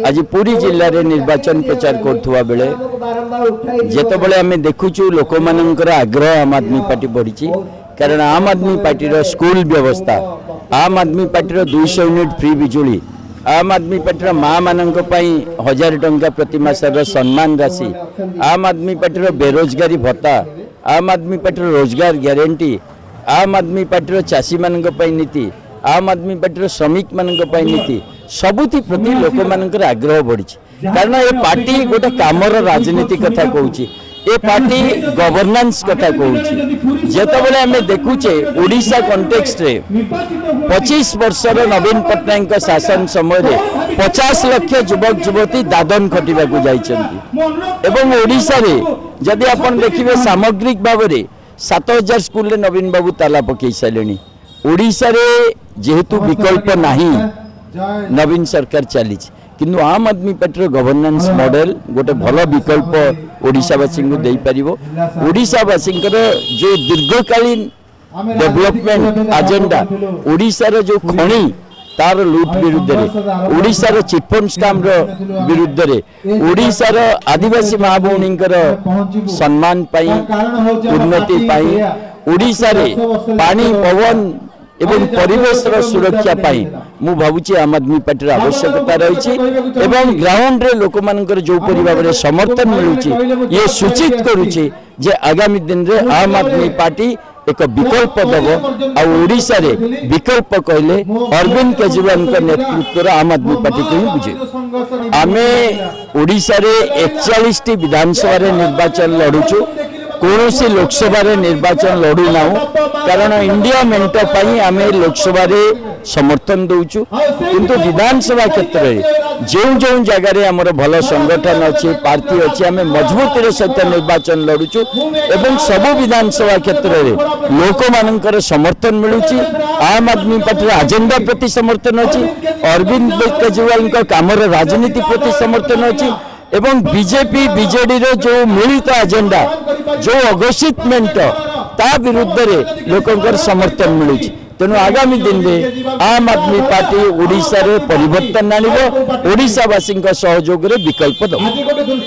आज पूरी जिले में निर्वाचन प्रचार करुवा बेले जिते आम देखुचु लोक मानकर आग्रह आम आदमी पार्टी बढ़ी कारण आम आदमी पार्टी स्कूल व्यवस्था आम आदमी पार्टी 200 यूनिट फ्री बिजुली आम आदमी पार्टी माँ मान 1000 टंका प्रति मासर सम्मान राशि आम आदमी पार्टी बेरोजगारी भत्ता आम आदमी पार्टी रोजगार ग्यारंटी आम आदमी पार्टी चाषी मान नीति आम आदमी पार्टी श्रमिक मान नीति सबुथि प्रति लोक मानकर आग्रह बढ़ी कारण ये पार्टी गोटे कामर राजनीति कथा कहूँ ए पार्टी गवर्नेंस कथा कहूँ जिते आम देखुचे ओडिशा कॉन्टेक्स्ट रे 25 वर्षर नवीन पट्टनायक शासन समय 50 लाख युवक युवती दादन खटिबा को जाइछन्ति ओडिशा रे जदि आपण देखिबे सामग्रिक भाव में 7000 स्कूल नवीन बाबू ताला पकई सारे ओडिशा रे जेहेतु विकल्प नहीं नवीन सरकार चली किंतु आम आदमी पार्टी गवर्नेंस मॉडल गोटे भल विकल्प ओडिशावासी को दे पारिबो ओडिशावासी जो दीर्घकालीन डेवलपमेंट एजेंडा ओडिशार जो खणी तार लुट विरुद्ध रे ओडिशार चिटफंड स्काम विरुद्ध रे ओडिशार आदिवासी माँ भौणी सम्मान पाई उन्नति पाई ओडिशा रे पानी पवन एवं परिवेश सुरक्षा पाई मु भावुची आम आदमी पार्टी आवश्यकता रही ग्राउंड रे लोक मानकर जो भाव में समर्थन मिलूची ये सूचित करुचे जे आगामी दिन रे आम आदमी पार्टी एक विकल्प दब आड़शा विकल्प कहले अरविंद केजरीवाल नेतृत्व आम आदमी पार्टी को ही बुझे आम ओडिशा रे 41 विधानसभा निर्वाचन लड़ुचु कौन सी लोकसभा निर्वाचन लड़ू ना कारण इंडिया मेंट आम लोकसभा समर्थन दौचु किंतु विधानसभा क्षेत्र में जो जो जगार आमर भल संगठन अच्छी पार्टी अच्छी आम मजबूती सहित निर्वाचन लड़ुचु एवं सबु विधानसभा क्षेत्र में लोक मानकर समर्थन मिलूची आम आदमी पार्टी एजेंडा प्रति समर्थन अच्छी अरविंद केजरीवाल कामर राजनीति प्रति समर्थन अच्छी एवं बीजेपी बीजेडी रो जो मिलित एजेंडा जो अघोषित मेंट ता विरुद्ध रे लोकंकर समर्थन मिलुची तेणु आगामी दिन में आम आदमी पार्टी ओडिशा रे परिवर्तन आनिबो ओडिशावासी सहयोग रे विकल्प दो।